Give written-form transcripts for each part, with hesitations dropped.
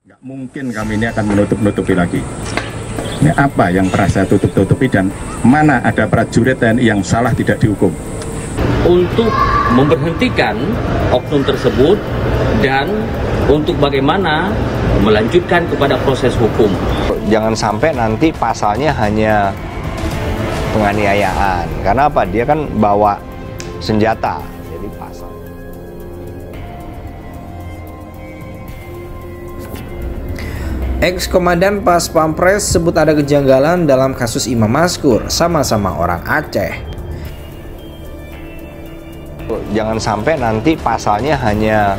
Nggak mungkin kami ini akan menutup-nutupi lagi. Ini apa yang pernah saya tutup-tutupi dan mana ada prajurit TNI yang salah tidak dihukum. Untuk memberhentikan oknum tersebut dan untuk bagaimana melanjutkan kepada proses hukum. Jangan sampai nanti pasalnya hanya penganiayaan. Karena apa? Dia kan bawa senjata. Jadi pasal. Ex-komandan Pas Pampres sebut ada kejanggalan dalam kasus Imam Maskur, sama-sama orang Aceh. Jangan sampai nanti pasalnya hanya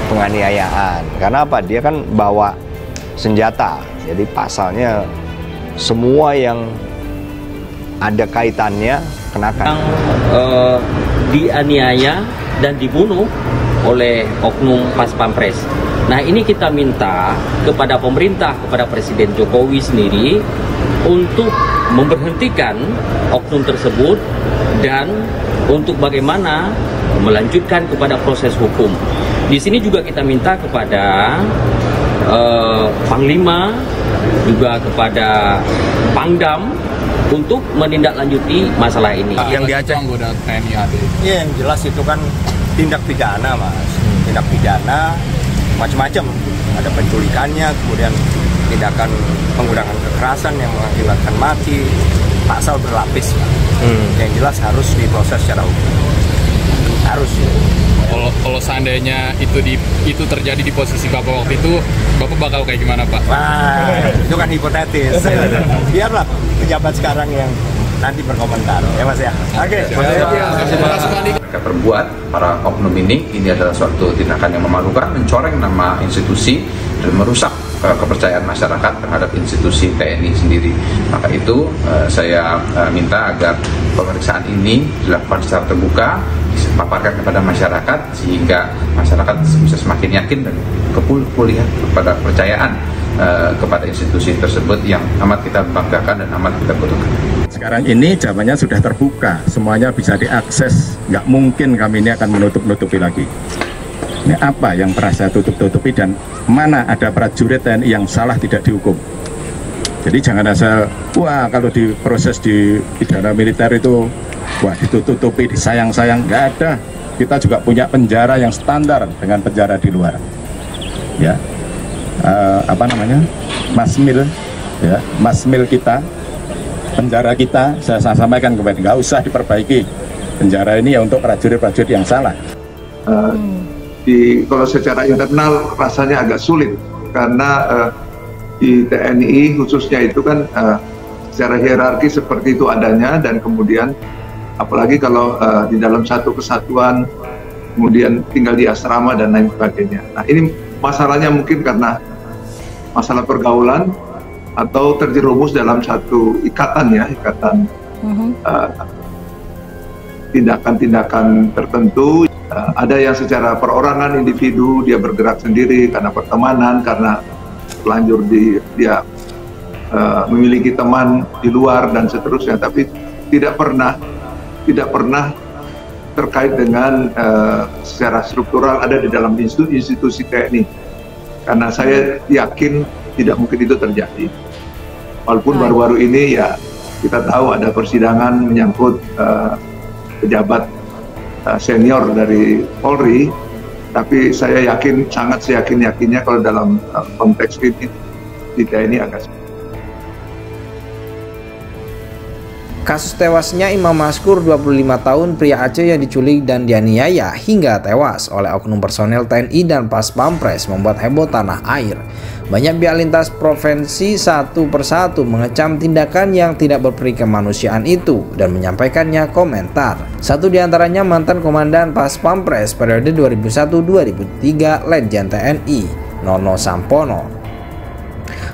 penganiayaan. Karena apa? Dia kan bawa senjata. Jadi pasalnya semua yang ada kaitannya kenakan. Yang dianiaya dan dibunuh oleh oknum Pas Pampres. Nah, ini kita minta kepada pemerintah, kepada Presiden Jokowi sendiri untuk memberhentikan oknum tersebut dan untuk bagaimana melanjutkan kepada proses hukum. Di sini juga kita minta kepada Panglima, juga kepada Pangdam untuk menindaklanjuti masalah ini. Yang di Aceh anggota TNI AD. Iya, yang jelas itu kan tindak pidana, Mas. Tindak pidana macam-macam. Ada penculikannya, kemudian tindakan penggunaan kekerasan yang mengakibatkan mati, pasal berlapis. Yang jelas harus diproses secara hukum. Harus. Kalau seandainya itu terjadi di posisi Bapak waktu itu, Bapak bakal kayak gimana, Pak? Wah, itu kan hipotetis. Biarlah pejabat sekarang yang nanti berkomentar, ya Mas ya. Oke. Mereka perbuat, para oknum ini adalah suatu tindakan yang memalukan, mencoreng nama institusi dan merusak kepercayaan masyarakat terhadap institusi TNI sendiri. Maka itu saya minta agar pemeriksaan ini dilakukan secara terbuka, dipaparkan kepada masyarakat sehingga masyarakat bisa semakin yakin dan pulih kepada kepercayaan kepada institusi tersebut yang amat kita banggakan dan amat kita butuhkan. Sekarang ini zamannya sudah terbuka, semuanya bisa diakses. Nggak mungkin kami ini akan menutup-nutupi lagi. Ini apa yang pernah saya tutup-tutupi dan mana ada prajurit TNI yang salah tidak dihukum. Jadi jangan asal, wah kalau diproses di pidana militer itu, wah ditutupi, disayang-sayang, nggak ada. Kita juga punya penjara yang standar dengan penjara di luar. Ya, Masmil, ya, Masmil kita, penjara kita, saya sampaikan kepada nggak usah diperbaiki. Penjara ini ya untuk prajurit-prajurit yang salah. Kalau secara internal rasanya agak sulit karena di TNI khususnya itu kan secara hierarki seperti itu adanya, dan kemudian apalagi kalau di dalam satu kesatuan kemudian tinggal di asrama dan lain sebagainya. Nah, ini masalahnya mungkin karena masalah pergaulan atau terjerumus dalam satu ikatan tindakan-tindakan tertentu. Ada yang secara perorangan individu dia bergerak sendiri karena pertemanan, karena lanjur dia memiliki teman di luar dan seterusnya, tapi tidak pernah terkait dengan secara struktural ada di dalam institusi TNI. Karena saya yakin tidak mungkin itu terjadi. Walaupun baru-baru ini ya kita tahu ada persidangan menyangkut pejabat senior dari Polri, tapi saya yakin, sangat seyakin-yakinnya kalau dalam konteks ini di TNI agak. Kasus tewasnya Imam Maskur 25 tahun pria Aceh yang diculik dan dianiaya hingga tewas oleh oknum personel TNI dan Pas Pampres membuat heboh tanah air. Banyak pihak lintas provinsi satu persatu mengecam tindakan yang tidak berperi kemanusiaan itu dan menyampaikannya komentar. Satu diantaranya mantan komandan Pas Pampres periode 2001-2003 Letjen TNI Nono Sampono.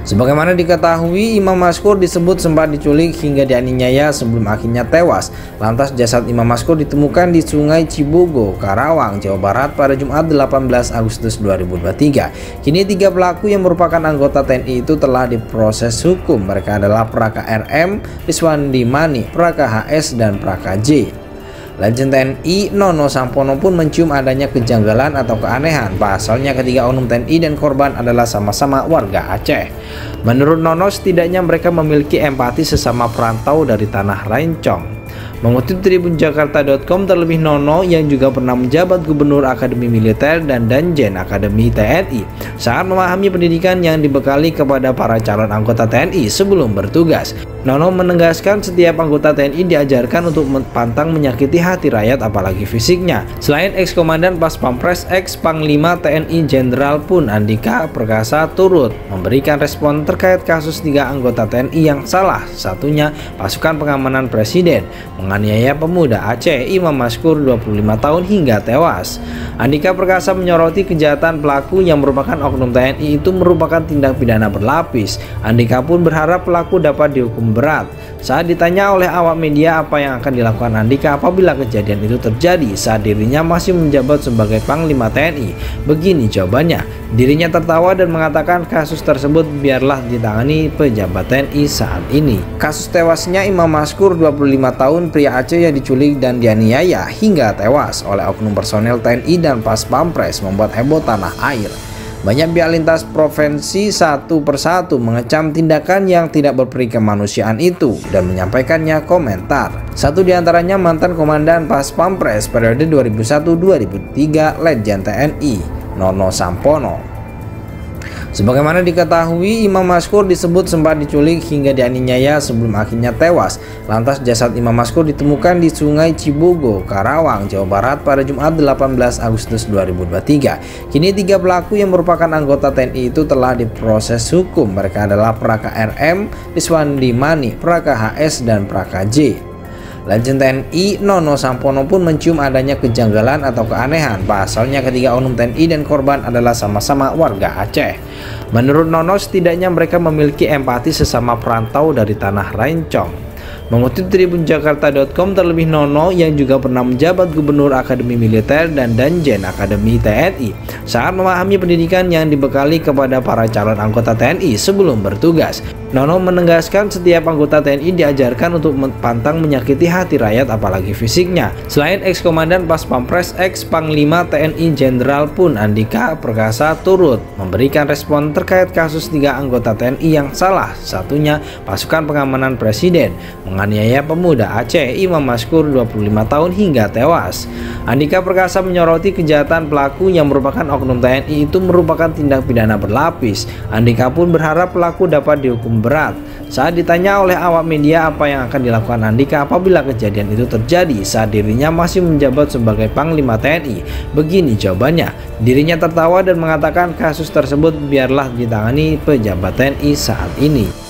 Sebagaimana diketahui, Imam Maskur disebut sempat diculik hingga dianiaya sebelum akhirnya tewas. Lantas jasad Imam Maskur ditemukan di Sungai Cibogo, Karawang, Jawa Barat pada Jumat 18 Agustus 2023. Kini 3 pelaku yang merupakan anggota TNI itu telah diproses hukum. Mereka adalah Praka RM, Rizwandi Mani, Praka HS, dan Praka J. Legend TNI Nono Sampono pun mencium adanya kejanggalan atau keanehan. Pasalnya ketiga oknum TNI dan korban adalah sama-sama warga Aceh. Menurut Nono, setidaknya mereka memiliki empati sesama perantau dari tanah Rencong. Mengutip tribunjakarta.com, terlebih Nono yang juga pernah menjabat Gubernur Akademi Militer dan Danjen Akademi TNI sangat memahami pendidikan yang dibekali kepada para calon anggota TNI sebelum bertugas. Nono menegaskan setiap anggota TNI diajarkan untuk pantang menyakiti hati rakyat apalagi fisiknya. Selain ex-komandan Pas Pampres, ex-Panglima TNI Jenderal Pun Andika Perkasa turut memberikan respon terkait kasus 3 anggota TNI yang salah satunya pasukan pengamanan Presiden menganiaya pemuda Aceh Imam Maskur 25 tahun hingga tewas. Andika Perkasa menyoroti kejahatan pelaku yang merupakan oknum TNI itu merupakan tindak pidana berlapis. Andika pun berharap pelaku dapat dihukum berat. Saat ditanya oleh awak media apa yang akan dilakukan Andika apabila kejadian itu terjadi saat dirinya masih menjabat sebagai Panglima TNI, begini jawabannya. Dirinya tertawa dan mengatakan kasus tersebut biarlah ditangani pejabat TNI saat ini. Kasus tewasnya Imam Maskur 25 tahun pria Aceh yang diculik dan dianiaya hingga tewas oleh oknum personel TNI dan Pas Pampres membuat heboh tanah air. Banyak pihak lintas provinsi satu persatu mengecam tindakan yang tidak berperi kemanusiaan itu dan menyampaikannya komentar. Satu diantaranya mantan komandan Pas Pampres periode 2001-2003 Legend TNI Nono Sampono. Sebagaimana diketahui, Imam Maskur disebut sempat diculik hingga dianiaya sebelum akhirnya tewas. Lantas jasad Imam Maskur ditemukan di Sungai Cibogo, Karawang, Jawa Barat pada Jumat 18 Agustus 2023. Kini 3 pelaku yang merupakan anggota TNI itu telah diproses hukum. Mereka adalah Praka RM, Iswandi Mani, Praka HS, dan Praka J. Legend TNI Nono Sampono pun mencium adanya kejanggalan atau keanehan. Pasalnya ketiga oknum TNI dan korban adalah sama-sama warga Aceh. Menurut Nono, setidaknya mereka memiliki empati sesama perantau dari tanah Rencong. Mengutip tribunjakarta.com, terlebih Nono yang juga pernah menjabat Gubernur Akademi Militer dan Danjen Akademi TNI sangat memahami pendidikan yang dibekali kepada para calon anggota TNI sebelum bertugas. Nono menegaskan setiap anggota TNI diajarkan untuk pantang menyakiti hati rakyat apalagi fisiknya. Selain ex-komandan Pas Pampres, ex-Panglima TNI Jenderal Pun Andika Perkasa turut memberikan respon terkait kasus 3 anggota TNI yang salah satunya pasukan pengamanan Presiden menganiaya pemuda Aceh Imam Maskur 25 tahun hingga tewas. Andika Perkasa menyoroti kejahatan pelaku yang merupakan oknum TNI itu merupakan tindak pidana berlapis. Andika pun berharap pelaku dapat dihukum berat. Saat ditanya oleh awak media apa yang akan dilakukan Andika apabila kejadian itu terjadi saat dirinya masih menjabat sebagai Panglima TNI, begini jawabannya. Dirinya tertawa dan mengatakan kasus tersebut biarlah ditangani pejabat TNI saat ini.